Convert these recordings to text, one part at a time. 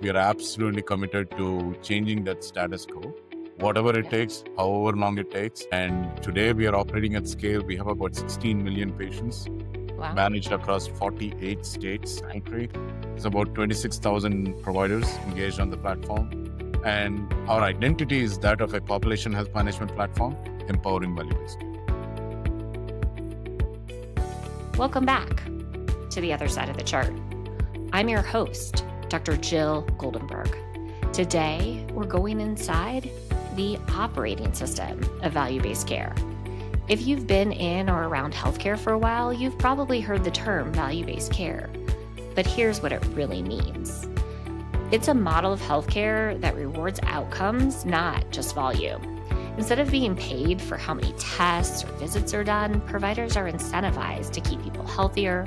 We are absolutely committed to changing that status quo, whatever it takes, however long it takes. And today we are operating at scale. We have about 16 million patients managed across 48 states country. There's about 26,000 providers engaged on the platform. And our identity is that of a population health management platform, empowering value-based care. Welcome back to the other side of the chart. I'm your host, Dr. Jill Goldenberg. Today, we're going inside the operating system of value-based care. If you've been in or around healthcare for a while, you've probably heard the term value-based care. But here's what it really means. It's a model of healthcare that rewards outcomes, not just volume. Instead of being paid for how many tests or visits are done, providers are incentivized to keep people healthier,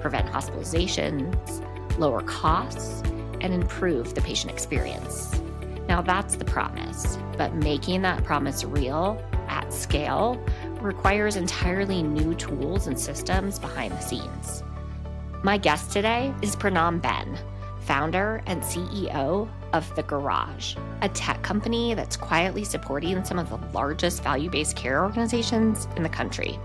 prevent hospitalizations, lower costs, and improve the patient experience. Now that's the promise, but making that promise real at scale requires entirely new tools and systems behind the scenes. My guest today is Pranam Ben, founder and CEO of The Garage, a tech company that's quietly supporting some of the largest value-based care organizations in the country.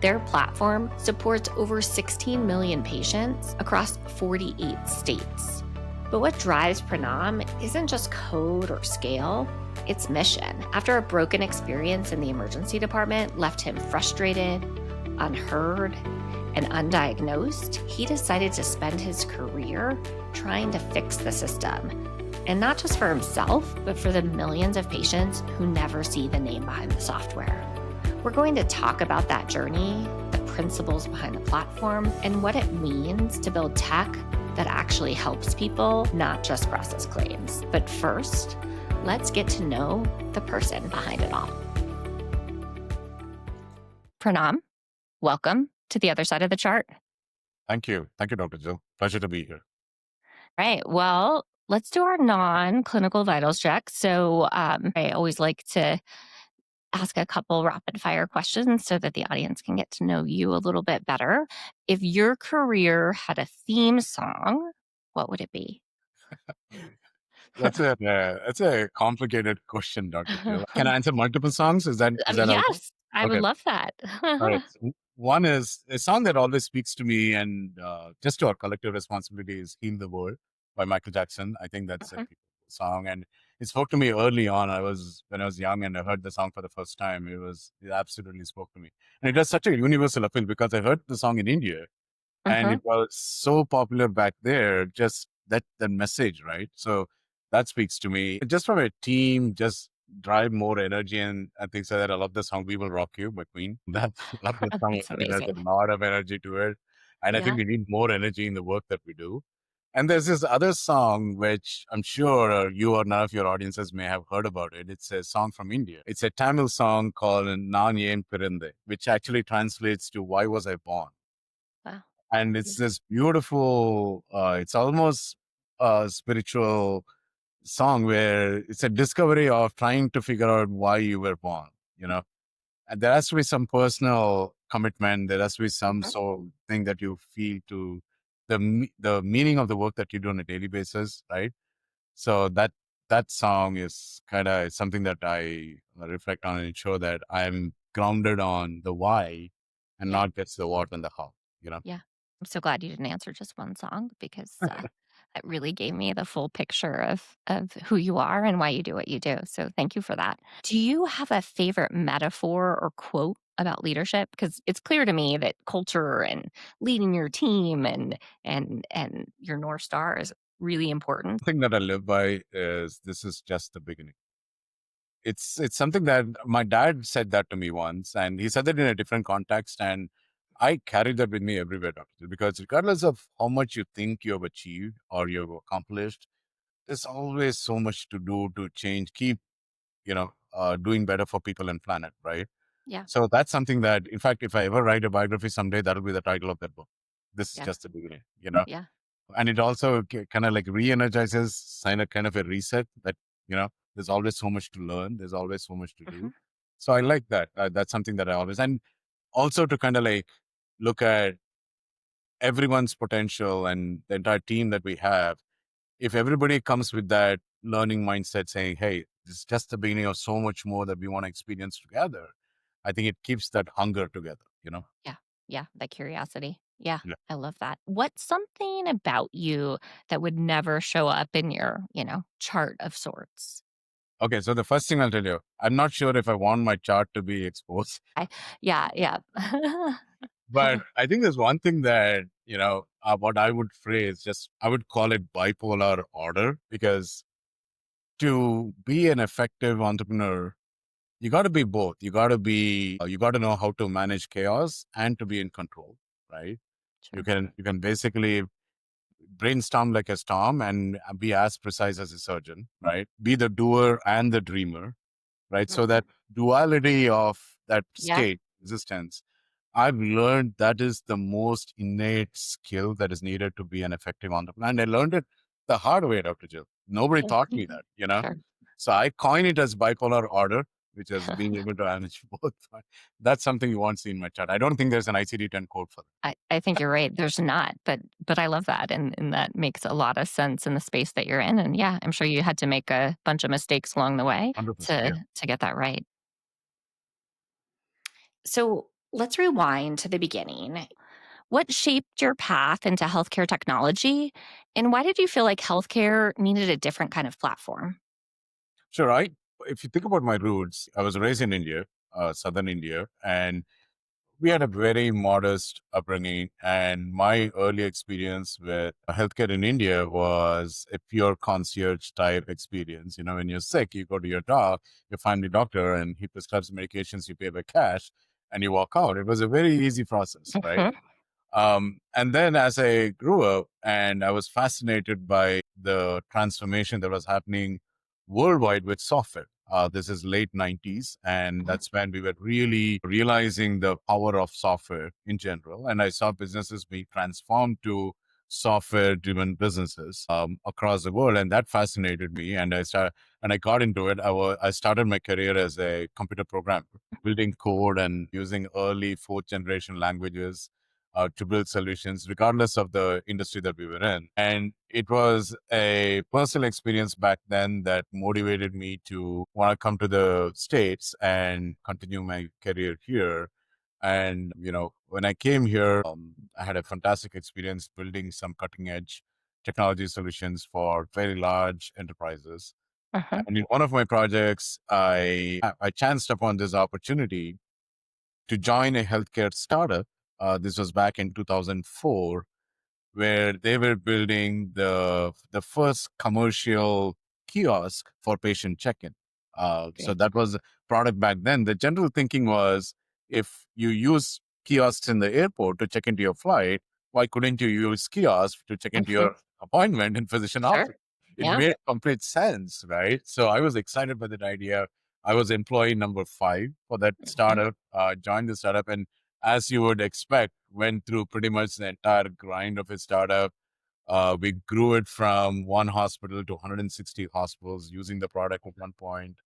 Their platform supports over 16 million patients across 48 states. But what drives Pranam isn't just code or scale, it's mission. After a broken experience in the emergency department left him frustrated, unheard, and undiagnosed, he decided to spend his career trying to fix the system. And not just for himself, but for the millions of patients who never see the name behind the software. We're going to talk about that journey, the principles behind the platform, and what it means to build tech that actually helps people, not just process claims. But first, let's get to know the person behind it all. Pranam, welcome to the other side of the chart. Thank you. Thank you, Dr. Jill. Pleasure to be here. Right. Well, let's do our non-clinical vitals check. So I always like to ask a couple rapid fire questions so that the audience can get to know you a little bit better. If your career had a theme song, what would it be? That's a complicated question, Dr. Jill. Can I answer multiple songs? Is that okay? Yes, I would Okay. love that. All right. So one is a song that always speaks to me, and just to our collective responsibility is "Heal the World" by Michael Jackson. I think that's a beautiful song, and it spoke to me early on. When I was young, and I heard the song for the first time. It absolutely spoke to me, and it has such a universal appeal because I heard the song in India, and it was so popular back there. Just that message, right? So that speaks to me. Just from a team, just drive more energy and things like that. I love the song "We Will Rock You" by Queen. Love that song. That's It has a amazing. lot of energy to it, and I think we need more energy in the work that we do. And there's this other song which I'm sure you or none of your audiences may have heard about it. It's a song from India. It's a Tamil song called "Naan Yen Pirande," which actually translates to "Why Was I Born?" Wow. And it's this beautiful, it's almost a spiritual song where it's a discovery of trying to figure out why you were born, And there has to be some personal commitment. There has to be some sort of thing that you feel to the meaning of the work that you do on a daily basis, right? So that song is kind of something that I reflect on and ensure that I'm grounded on the why and not just the what and the how, Yeah. I'm so glad you didn't answer just one song because it really gave me the full picture of who you are and why you do what you do. So thank you for that. Do you have a favorite metaphor or quote about leadership? Because it's clear to me that culture and leading your team and your North Star is really important. The thing that I live by is this is just the beginning. It's something that my dad said that to me once, and he said that in a different context, and I carry that with me everywhere, Doctor, because regardless of how much you think you have achieved or you've accomplished, there's always so much to do to change, keep, doing better for people and planet, right? Yeah. So that's something that, in fact, if I ever write a biography someday, that'll be the title of that book. This is Yeah. just the beginning, Yeah. and it also kind of like re-energizes, kind of a reset that, there's always so much to learn. There's always so much to do. So I like that. That's something that I always, and also to kind of like look at everyone's potential and the entire team that we have if everybody comes with that learning mindset saying, hey, this is just the beginning of so much more that we want to experience together, I think it keeps that hunger together. Yeah. Yeah. The curiosity. Yeah. Yeah. I love that. What's something about you that would never show up in your, chart of sorts? Okay. So the first thing I'll tell you, I'm not sure if I want my chart to be exposed, I, yeah. Yeah. but I think there's one thing that, what I would phrase, just I would call it bipolar order, because to be an effective entrepreneur, you got to be both. You got to know how to manage chaos and to be in control, right? You Sure. can, you can basically brainstorm like a storm and be as precise as a surgeon, right? Be the doer and the dreamer, right? So Mhm. that duality of that Yeah. state existence, I've learned that is the most innate skill that is needed to be an effective entrepreneur. And I learned it the hard way, Dr. Jill. Nobody taught me Mhm. that. Sure. So I coin it as bipolar order, which is being able to manage both. That's something you won't see in my chat. I don't think there's an ICD-10 code for I think you're right. There's not, but I love that, and that makes a lot of sense in the space that you're in. And yeah, I'm sure you had to make a bunch of mistakes along the way 100%. Yeah. to get that right. So let's rewind to the beginning. What shaped your path into healthcare technology, and why did you feel like healthcare needed a different kind of platform? Sure. If you think about my roots, I was raised in India, southern India, and we had a very modest upbringing. And my early experience with healthcare in India was a pure concierge type experience. When you're sick, you go to your family doctor, and he prescribes medications, you pay by cash, and you walk out. It was a very easy process, right? Mhm. And then as I grew up and I was fascinated by the transformation that was happening worldwide with software. This is late 90s, and Mhm. that's when we were really realizing the power of software in general. And I saw businesses being transformed to software driven businesses across the world. And that fascinated me. And I got into it. I started my career as a computer programmer, building code and using early fourth generation languages to build solutions, regardless of the industry that we were in. And it was a personal experience back then that motivated me to want to come to the States and continue my career here. And, when I came here, I had a fantastic experience building some cutting edge technology solutions for very large enterprises. Mhm. And in one of my projects, I chanced upon this opportunity to join a healthcare startup. This was back in 2004, where they were building the first commercial kiosk for patient check-in. So Great. that was a product back then. The general thinking was, if you use kiosks in the airport to check into your flight, why couldn't you use kiosks to check into Mhm. your appointment in physician Sure. office? It Yeah. made complete sense, right? So I was excited by that idea. I was employee number 5 for that Mhm. startup, joined the startup, and as you would expect, went through pretty much the entire grind of a startup. We grew it from one hospital to 160 hospitals using the product at one point.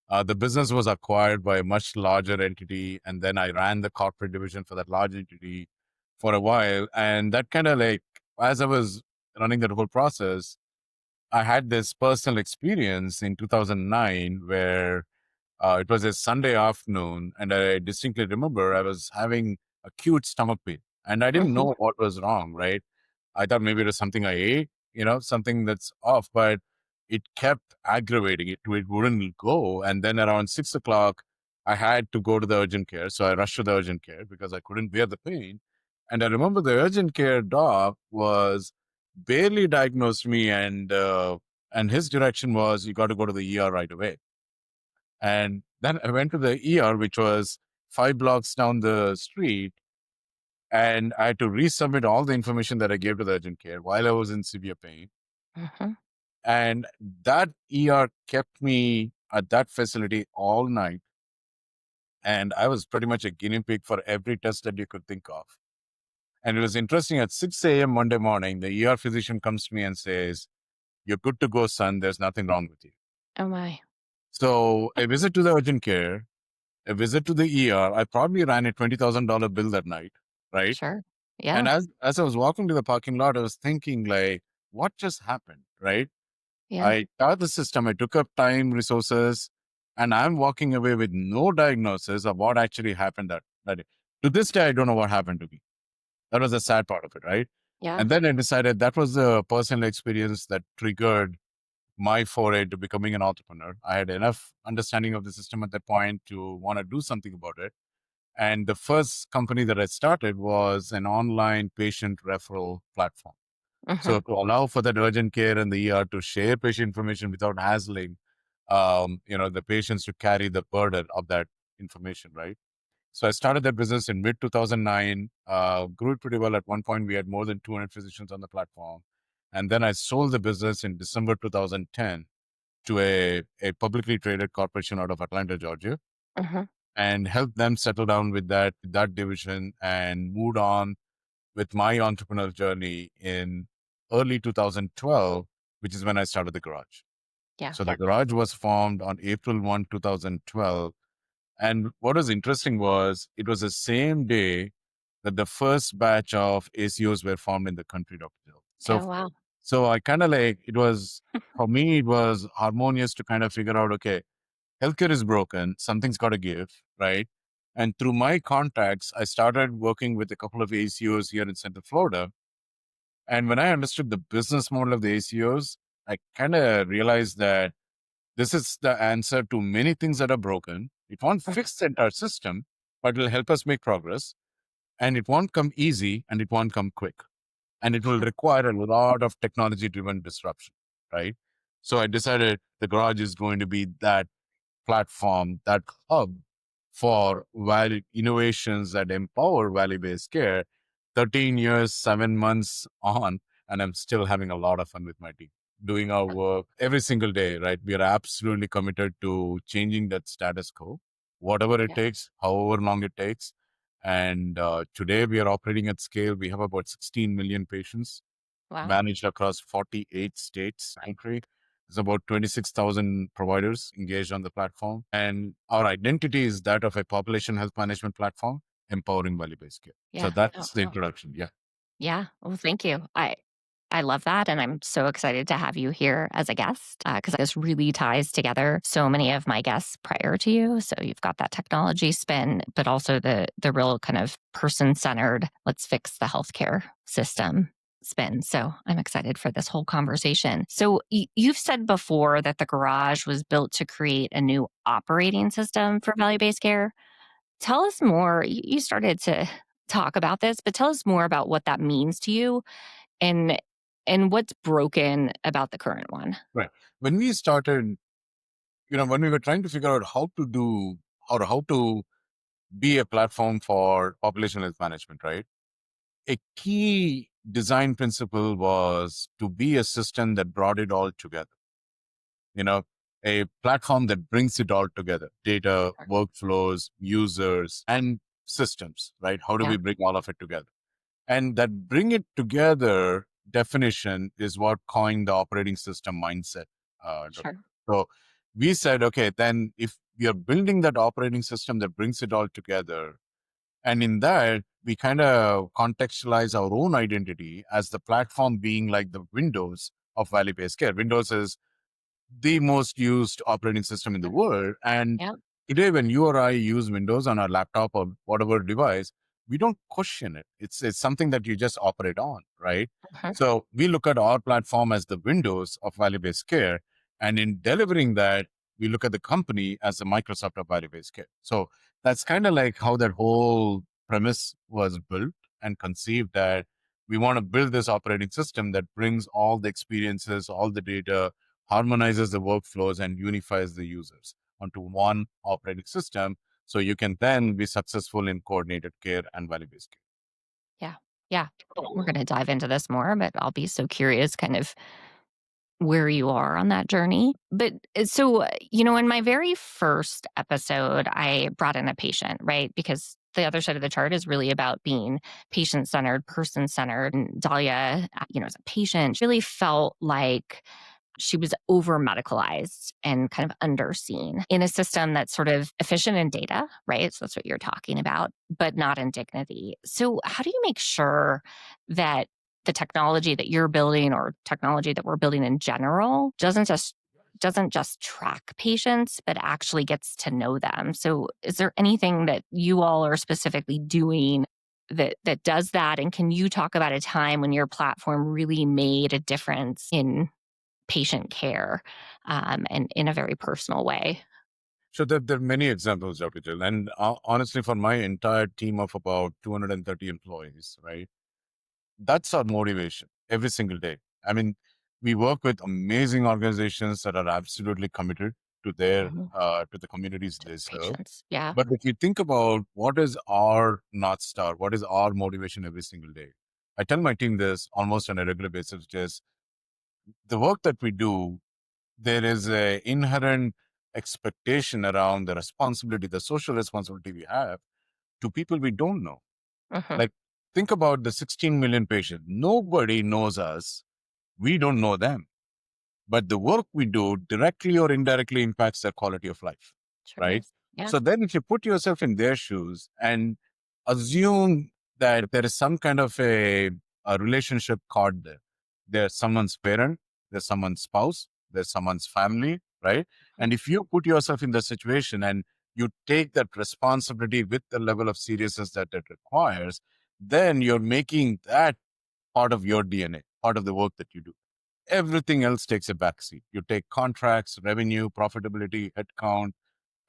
The business was acquired by a much larger entity, and then I ran the corporate division for that large entity for a while. And that kind of like, as I was running that whole process, I had this personal experience in 2009 where it was a Sunday afternoon, and I distinctly remember I was having acute stomach pain, and I didn't Mhm. know what was wrong, right? I thought maybe it was something I ate, something that's off, but it kept aggravating. It wouldn't go. And then around 6 o'clock, I had to go to the urgent care. So I rushed to the urgent care because I couldn't bear the pain. And I remember the urgent care doc was barely diagnosed me, and his direction was, you got to go to the ER right away. And then I went to the ER, which was 5 blocks down the street, and I had to resubmit all the information that I gave to the urgent care while I was in severe pain. Mhm. And that ER kept me at that facility all night. And I was pretty much a guinea pig for every test that you could think of. And it was interesting, at 6 a.m. Monday morning, the ER physician comes to me and says, "You're good to go, son. There's nothing wrong with you." Oh my. So a visit to the urgent care, a visit to the ER, I probably ran a $20,000 bill that night, right? Sure. And Yeah. as I was walking to the parking lot, I was thinking like, what just happened, right? Yeah. I started the system, I took up time, resources, and I'm walking away with no diagnosis of what actually happened that day. To this day, I don't know what happened to me. That was the sad part of it, right? Yeah. And then I decided that was the personal experience that triggered my foray to becoming an entrepreneur. I had enough understanding of the system at that point to want to do something about it. And the first company that I started was an online patient referral platform. Hmm. So to allow for that urgent care and the ER to share patient information without hassling, the patients to carry the burden of that information, right? So I started that business in mid 2009, grew it pretty well. At one point, we had more than 200 physicians on the platform. And then I sold the business in December 2010 to a publicly traded corporation out of Atlanta, Georgia, Hmm. and helped them settle down with that division and moved on with my entrepreneurial journey in early 2012, which is when I started the garage. Yeah. So the garage was formed on April 1, 2012. And what was interesting was it was the same day that the first batch of ACOs were formed in the country, Dr. Jill. So, Oh, wow. so I kind of like, it was, for me, it was harmonious to kind of figure out, okay, healthcare is broken, something's got to give, right? And through my contacts, I started working with a couple of ACOs here in Central Florida. And when I understood the business model of the ACOs, I kind of realized that this is the answer to many things that are broken. It won't fix the entire system, but it'll help us make progress. And it won't come easy and it won't come quick. And it will require a lot of technology driven disruption, right? So I decided the garage is going to be that platform, that hub for value innovations that empower value-based care. 13 years, 7 months on, and I'm still having a lot of fun with my team, doing our work every single day, right? We are absolutely committed to changing that status quo, whatever it Yeah. takes, however long it takes. And today we are operating at scale. We have about 16 million patients Wow. managed across 48 states, country. There's about 26,000 providers engaged on the platform. And our identity is that of a population health management platform, empowering value-based care. So Yeah. Oh, that's the wow. introduction. Yeah. Yeah. Well, thank you. I love that. And I'm so excited to have you here as a guest because this really ties together so many of my guests prior to you. So you've got that technology spin, but also the real kind of person centered, let's fix the healthcare system spin. So I'm excited for this whole conversation. So you've said before that the garage was built to create a new operating system for value based care. Tell us more. You started to talk about this, but tell us more about what that means to you and what's broken about the current one? Right. When we started, when we were trying to figure out how to do or how to be a platform for population health management, right? A key design principle was to be a system that brought it all together. you know, a platform that brings it all together, data, Sure. workflows, users, and systems, right? How do Yeah, we bring all of it together? And that bring it together definition is what coined the operating system mindset. sure. So we said, okay, then if we are building that operating system that brings it all together, and in that, we kind of contextualize our own identity as the platform being like the Windows of value based care. Windows is the most used operating system in the Mhm. world. And Yeah. today, when you or I use Windows on our laptop or whatever device, we don't question it. It's something that you just operate on, right? Mhm. So we look at our platform as the Windows of value-based care. And in delivering that, we look at the company as the Microsoft of value-based care. So that's kind of like how that whole premise was built and conceived, that we want to build this operating system that brings all the experiences, all the data, harmonizes the workflows, and unifies the users onto one operating system, so you can then be successful in coordinated care and value-based care. Yeah. Yeah. We're going to dive into this more, but I'll be so curious kind of where you are on that journey. But in my very first episode, I brought in a patient, right? Because the other side of the chart is really about being patient centered, person centered. And Dahlia, as a patient, really felt like she was over medicalized and kind of underseen in a system that's sort of efficient in data, right? So that's what you're talking about, but not in dignity. So, how do you make sure that the technology that you're building or technology that we're building in general doesn't just track patients, but actually gets to know them. So is there anything that you all are specifically doing that does that? And can you talk about a time when your platform really made a difference in patient care, and in a very personal way? So there are many examples, Dr. Jill. And honestly, for my entire team of about 230 employees, right? That's our motivation every single day. I mean, we work with amazing organizations that are absolutely committed to their Mhm. to the communities To they serve. patients. Yeah. But if you think about what is our North Star, what is our motivation every single day, I tell my team this almost on a regular basis, just the work that we do, there is a inherent expectation around the responsibility, the social responsibility we have to people we don't know. Hmm. Like, think about the 16 million patients. Nobody knows us. We don't know them. But the work we do directly or indirectly impacts their quality of life, Sure right? does. Yeah. So then if you put yourself in their shoes and assume that there is some kind of a relationship card there. There's someone's parent, there's someone's spouse, there's someone's family, right? Mhm. And if you put yourself in the situation and you take that responsibility with the level of seriousness that it requires, then you're making that part of your DNA, part of the work that you do. Everything else takes a backseat. You take contracts, revenue, profitability, headcount.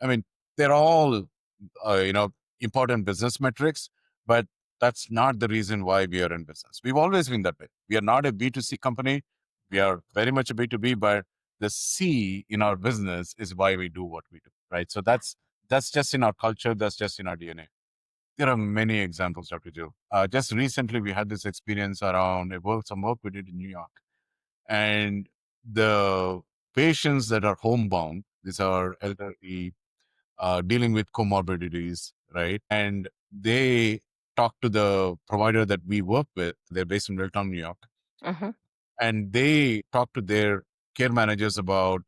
I mean, they're all, important business metrics, but that's not the reason why we are in business. We've always been that way. We are not a B2C company. We are very much a B2B, but the C in our business is why we do what we do, right? So that's just in our culture. That's just in our DNA. There are many examples, Dr. Jill. Just recently, we had this experience around some work we did in New York, and the patients that are homebound, these are elderly, dealing with comorbidities, right? And they talk to the provider that we work with. They're based in Milltown, New York, Hmm. and they talk to their care managers about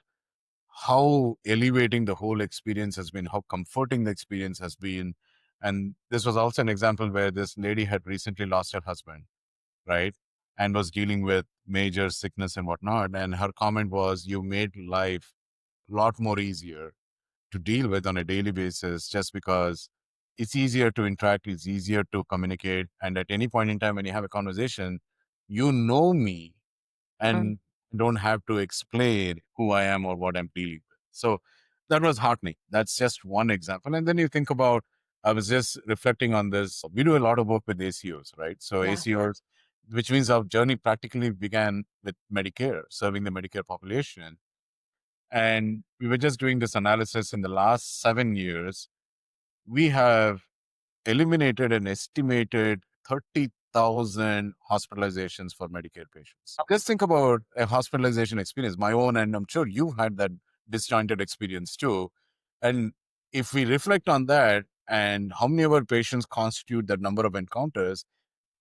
how elevating the whole experience has been, how comforting the experience has been. And this was also an example where this lady had recently lost her husband, right? And was dealing with major sickness and whatnot. And her comment was, "You made life a lot more easier to deal with on a daily basis just because it's easier to interact, it's easier to communicate. And at any point in time when you have a conversation, you know me Hmm. and don't have to explain who I am or what I'm dealing with." So that was heartening. That's just one example. And then you think about, I was just reflecting on this. We do a lot of work with ACOs, right? So Yeah. ACOs, which means our journey practically began with Medicare, serving the Medicare population. And we were just doing this analysis in the last 7 years. We have eliminated an estimated 30,000 hospitalizations for Medicare patients. Just think about a hospitalization experience, my own, and I'm sure you've had that disjointed experience too. And if we reflect on that and how many of our patients constitute that number of encounters,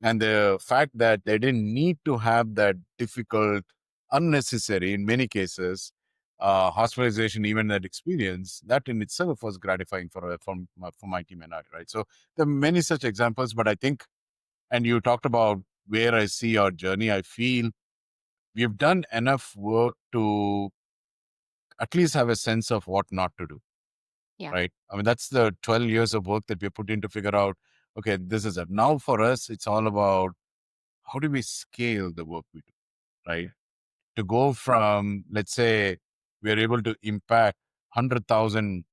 and the fact that they didn't need to have that difficult, unnecessary, in many cases, hospitalization, even that experience, that in itself was gratifying for my team and I, right? So there are many such examples, but I think, and you talked about where I see our journey, I feel we've done enough work to at least have a sense of what not to do, Yeah. right? I mean, that's the 12 years of work that we put in to figure out, okay, this is it. Now for us, it's all about how do we scale the work we do, right? To go from, let's say, we are able to impact 100,000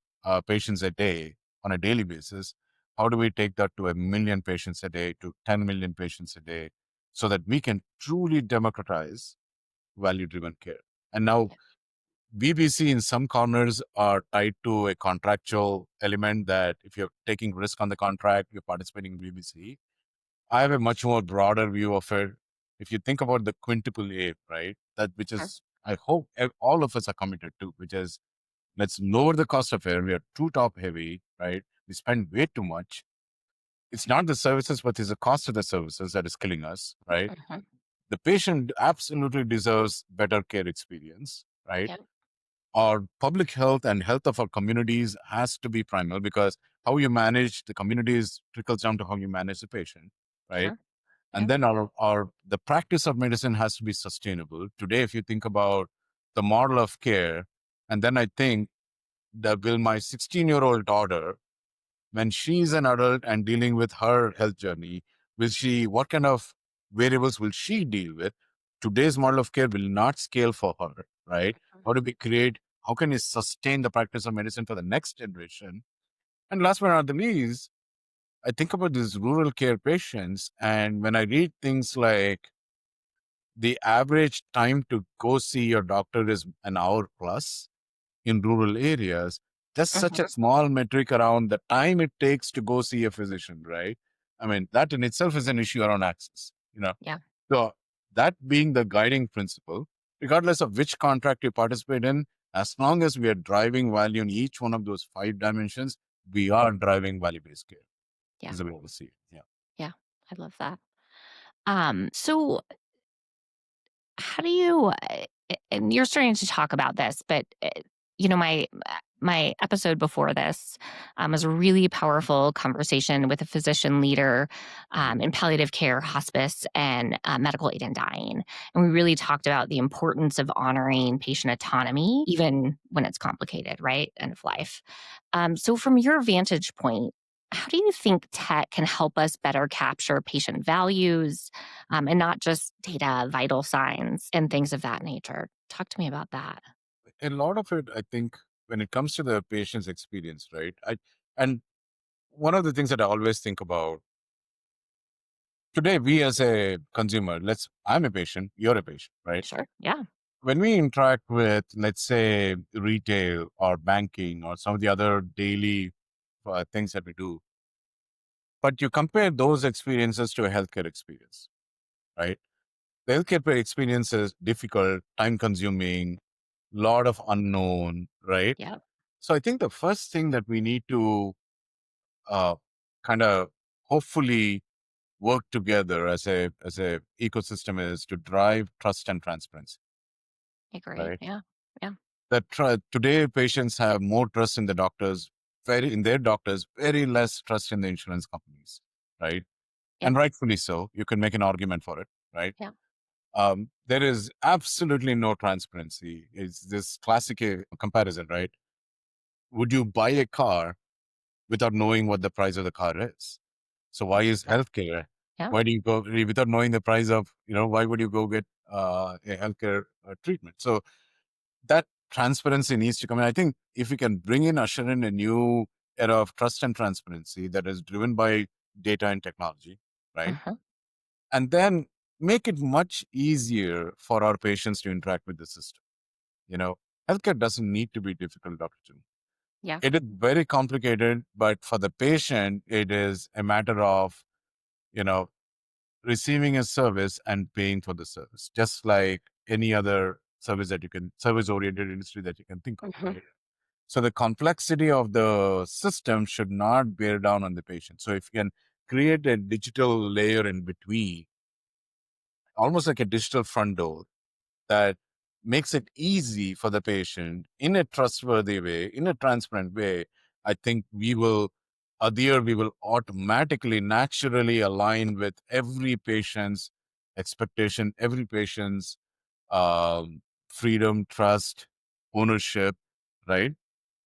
patients a day on a daily basis. How do we take that to 1 million patients a day, to 10 million patients a day, so that we can truly democratize value driven care? And now, VBC in some corners are tied to a contractual element that if you're taking risk on the contract, you're participating in VBC. I have a much more broader view of it. If you think about the quintuple A, right? That which Sure. is, I hope all of us are committed to, which is let's lower the cost of air. We are too top heavy, right? We spend way too much. It's not the services, but it's the cost of the services that is killing us, right? Hmm. The patient absolutely deserves better care experience, right? Yeah. Our public health and health of our communities has to be primal because how you manage the communities trickles down to how you manage the patient, right? Sure. And Yeah. then the practice of medicine has to be sustainable. Today, if you think about the model of care, and then I think that will my 16-year-old daughter, when she's an adult and dealing with her health journey, what kind of variables will she deal with? Today's model of care will not scale for her, right? How can we sustain the practice of medicine for the next generation? And last but not the least, I think about these rural care patients. And when I read things like the average time to go see your doctor is an hour plus in rural areas, that's such a small metric around the time it takes to go see a physician, right? I mean, that in itself is an issue around access. Yeah. So that being the guiding principle, regardless of which contract you participate in, as long as we are driving value in each one of those 5 dimensions, we are driving value-based care, Yeah. is the way to see it. Yeah. Yeah. I love that. So how do you and you're starting to talk about this, but my episode before this was a really powerful conversation with a physician leader Mhm. in palliative care, hospice, and medical aid in dying. And we really talked about the importance of honoring patient autonomy, even when it's complicated, right? End of life. So, from your vantage point, how do you think tech can help us better capture patient values and not just data, vital signs, and things of that nature? Talk to me about that. A lot of it, I think, when it comes to the patient's experience, right? And one of the things that I always think about today, we as a consumer, I'm a patient, you're a patient, right? Sure. Yeah. When we interact with, let's say, retail or banking or some of the other daily things that we do, but you compare those experiences to a healthcare experience, right? The healthcare experience is difficult, time consuming, lot of unknown, right? Yeah. So I think the first thing that we need to uh, kind of hopefully work together as a ecosystem is to drive trust and transparency, I agree. right? Yeah. Yeah. Today patients have more trust in their doctors, very less trust in the insurance companies, right? Yep. And rightfully so. You can make an argument for it, right? Yeah. There is absolutely no transparency. It's this classic comparison, right? Would you buy a car without knowing what the price of the car is? So why is Yeah. healthcare? Yeah. Why do you go without knowing the price of, why would you go get a healthcare treatment? So that transparency needs to come in. I think if we can usher in a new era of trust and transparency that is driven by data and technology, right? Uh-huh. And then make it much easier for our patients to interact with the system. You know, Healthcare doesn't need to be difficult, Dr. Jim. Yeah. It is very complicated, but for the patient, it is a matter of, you know, receiving a service and paying for the service, just like any other service oriented industry that you can think of, Hmm. right? So the complexity of the system should not bear down on the patient. So if you can create a digital layer in between, almost like a digital front door that makes it easy for the patient in a trustworthy way, in a transparent way, I think we will automatically, naturally align with every patient's expectation, every patient's freedom, trust, ownership, right?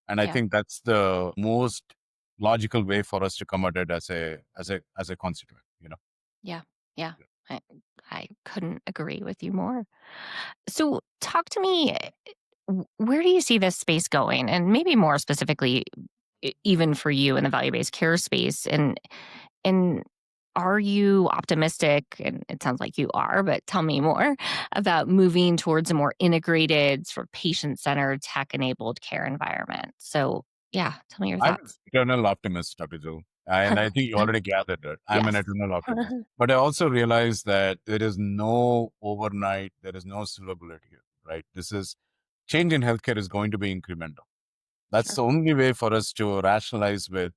And I Yeah. think that's the most logical way for us to come at it as a constituent, Yeah. Yeah. I, I couldn't agree with you more. So, talk to me. Where do you see this space going? And maybe more specifically, even for you in the value based care space. And are you optimistic? And it sounds like you are, but tell me more about moving towards a more integrated, sort of patient centered, tech enabled care environment. So, yeah, tell me your I'm an thoughts. eternal optimist, Dr. Joe. And I think you already gathered that. I'm an Yes. eternal optimist. But I also realize that there is no overnight, there is no silver bullet here, right? Change in healthcare is going to be incremental. That's Sure. the only way for us to rationalize with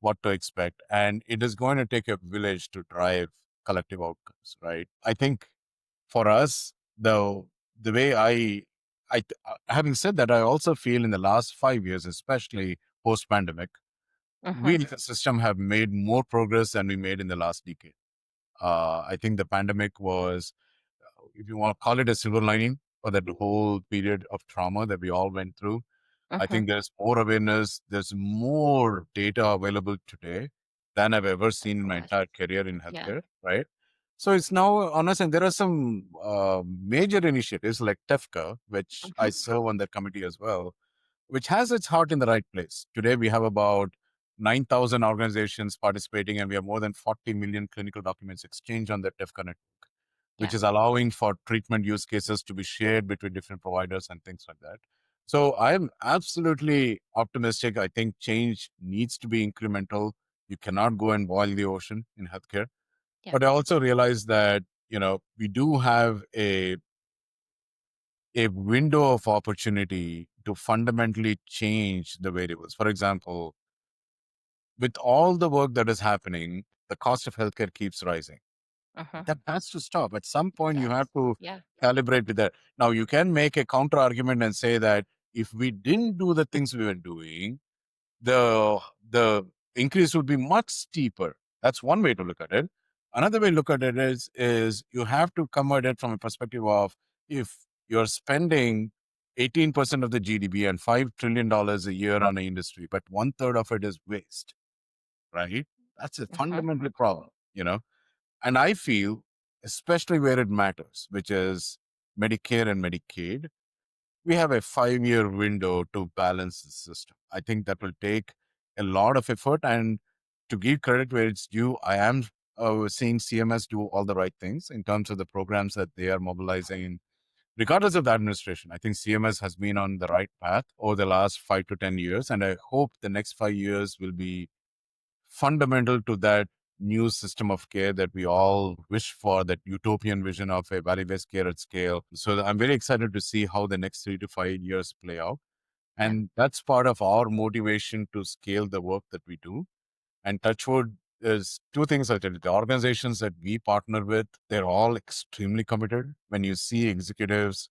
what to expect. And it is going to take a village to drive collective outcomes, right? I think for us, the way having said that, I also feel in the last 5 years, especially post pandemic, Hmm. we as a system have made more progress than we made in the last decade. I think the pandemic was, if you want to call it a silver lining for that whole period of trauma that we all went through. I Mm-hmm. think there's more awareness, there's more data available today than I've ever seen in my Gosh. entire career in Yeah. healthcare, right? So it's now on us, and there are some major initiatives like TEFCA, which Mm-hmm. I serve on that committee as well, which has its heart in the right place. Today, we have about 9,000 organizations participating, and we have more than 40 million clinical documents exchanged on the TEFCA network, which Yeah. is allowing for treatment use cases to be shared between different providers and things like that. So I'm absolutely optimistic. I think change needs to be incremental. You cannot go and boil the ocean in healthcare. Yeah. But I also realize that, we do have a window of opportunity to fundamentally change the variables. For example, with all the work that is happening, the cost of healthcare keeps rising. Mm-hmm. That has to stop. At some It point, you does. have to Yeah. calibrate with that. Now, you can make a counter argument and say that if we didn't do the things we were doing, the increase would be much steeper. That's one way to look at it. Another way to look at it is you have to come at it from a perspective of, if you're spending 18% of the GDP and $5 trillion a year on an industry, but one third of it is waste, right? That's a Mm-hmm. fundamental problem. And I feel, especially where it matters, which is Medicare and Medicaid, we have a 5-year window to balance the system. I think that will take a lot of effort. And to give credit where it's due, I am seeing CMS do all the right things in terms of the programs that they are mobilizing. Regardless of the administration, I think CMS has been on the right path over the last 5 to 10 years. And I hope the next 5 years will be fundamental to that new system of care that we all wish for, that utopian vision of a value-based care at scale. So I'm very excited to see how the next 3 to 5 years play out. Yeah. And that's part of our motivation to scale the work that we do. And Touchwood is two things I tell you. The organizations that we partner with, they're all extremely committed. When you see executives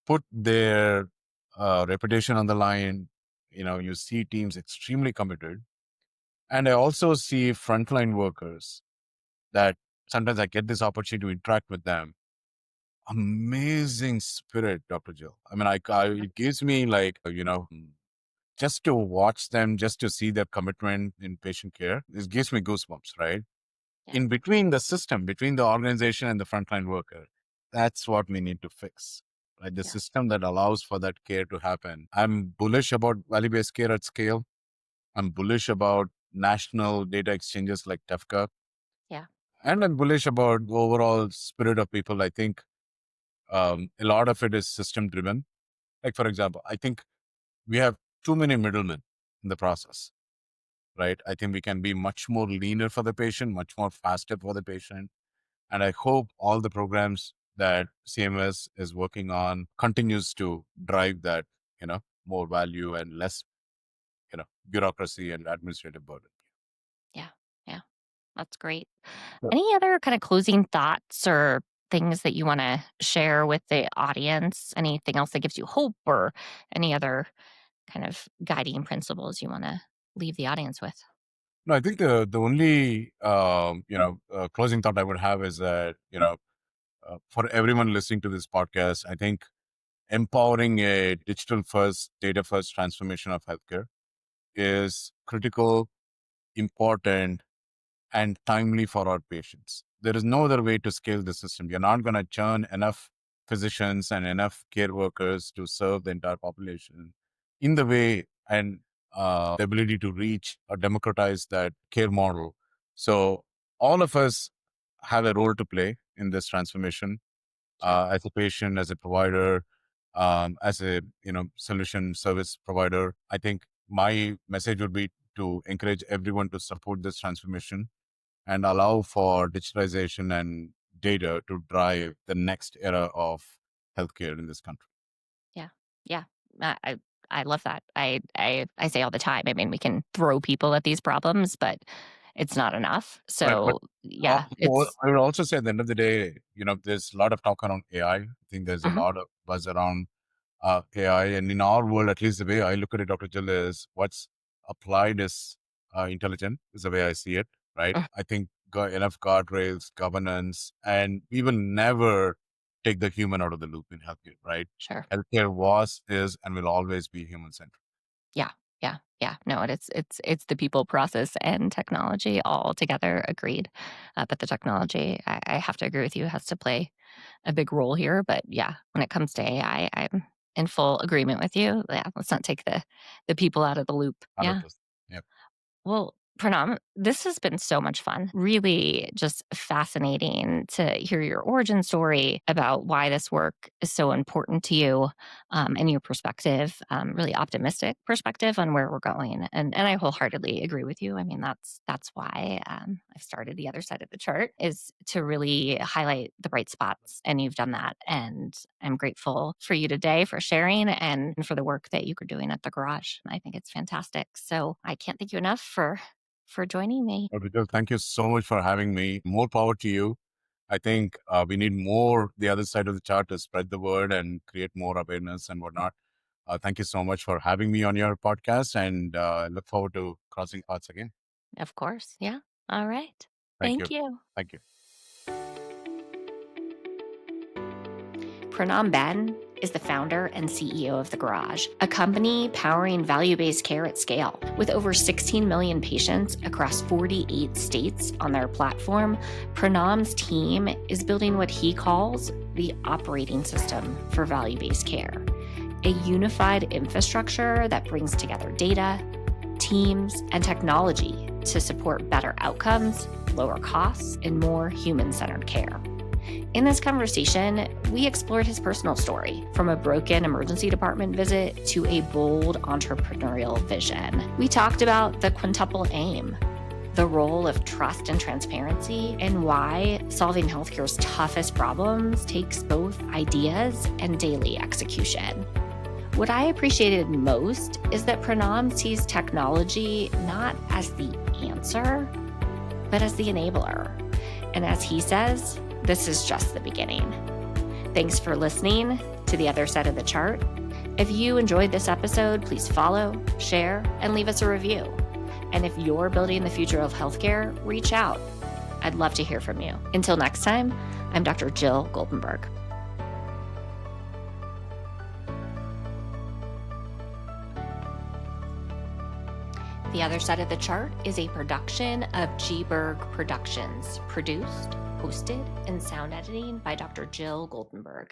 put their reputation on the line, you see teams extremely committed. And I also see frontline workers that sometimes I get this opportunity to interact with them. Amazing spirit, Dr. Jill. I mean, it gives me just to watch them, just to see their commitment in patient care, it gives me goosebumps, right? Yeah. In between the system, between the organization and the frontline worker, that's what we need to fix. Right? The Yeah. system that allows for that care to happen. I'm bullish about value-based care at scale. I'm bullish about national data exchanges like TEFCA. Yeah. And I'm bullish about the overall spirit of people. I think a lot of it is system driven. Like, for example, I think we have too many middlemen in the process, right? I think we can be much more leaner for the patient, much more faster for the patient. And I hope all the programs that CMS is working on continues to drive that, more value and less, bureaucracy and administrative burden. Yeah. Yeah. That's great. Sure. Any other kind of closing thoughts or things that you want to share with the audience? Anything else that gives you hope, or any other kind of guiding principles you want to leave the audience with? No, I think the only closing thought I would have is that for everyone listening to this podcast, I think empowering a digital first, data first transformation of healthcare is critical, important, and timely for our patients. There is no other way to scale the system. You're not going to churn enough physicians and enough care workers to serve the entire population in the way and the ability to reach or democratize that care model. So all of us have a role to play in this transformation, Sure. as a patient, as a provider, as a solution service provider. I think my message would be to encourage everyone to support this transformation and allow for digitalization and data to drive the next era of healthcare in this country. Yeah. Yeah. I love that. I say all the time. I mean, we can throw people at these problems, but it's not enough. Right. But So yeah, it's I would also say at the end of the day, there's a lot of talk around AI. I think there's a mhm, lot of buzz around AI. And in our world, at least the way I look at it, Dr. Jill, is what's applied is intelligent, is the way I see it, right? mm, I think enough guardrails, governance, and we will never take the human out of the loop in healthcare, right? Sure. Healthcare was, is, and will always be human centric. Yeah. Yeah. Yeah. No, it's the people, process, and technology all together. Agreed. But the technology, I have to agree with you, has to play a big role here. But yeah, when it comes to AI, I'm in full agreement with you. Yeah, let's not take the people out of the loop. Yeah. 100%. Yep. Well, Pranam, this has been so much fun. Really just fascinating to hear your origin story about why this work is so important to you, and your perspective, really optimistic perspective on where we're going. And I wholeheartedly agree with you. I mean, that's why I've started the other side of the chart is to really highlight the bright spots, and you've done that. And I'm grateful for you today for sharing and for the work that you are doing at the garage. I think it's fantastic. So I can't thank you enough for joining me. Well, Vijay, thank you so much for having me. More power to you. I think we need more the other side of the chart to spread the word and create more awareness and whatnot. Thank you so much for having me on your podcast, and look forward to crossing paths again. Of course. Yeah. All right. Thank Thank you. you. Thank you. Pranam Ben is the founder and CEO of The Garage, a company powering value-based care at scale. With over 16 million patients across 48 states on their platform, Pranam's team is building what he calls the operating system for value-based care, a unified infrastructure that brings together data, teams, and technology to support better outcomes, lower costs, and more human-centered care. In this conversation, we explored his personal story, from a broken emergency department visit to a bold entrepreneurial vision. We talked about the quintuple aim, the role of trust and transparency, and why solving healthcare's toughest problems takes both ideas and daily execution. What I appreciated most is that Pranam sees technology not as the answer, but as the enabler. And as he says, this is just the beginning. Thanks for listening to The Other Side of the Chart. If you enjoyed this episode, please follow, share, and leave us a review. And if you're building the future of healthcare, reach out. I'd love to hear from you. Until next time, I'm Dr. Jill Goldenberg. The Other Side of the Chart is a production of G. Berg Productions, produced, hosted, and sound editing by Dr. Jill Goldenberg.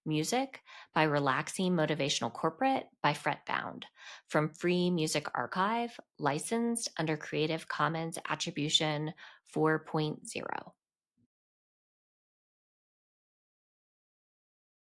Music by Relaxing Motivational Corporate by Fretbound. From Free Music Archive, licensed under Creative Commons Attribution 4.0.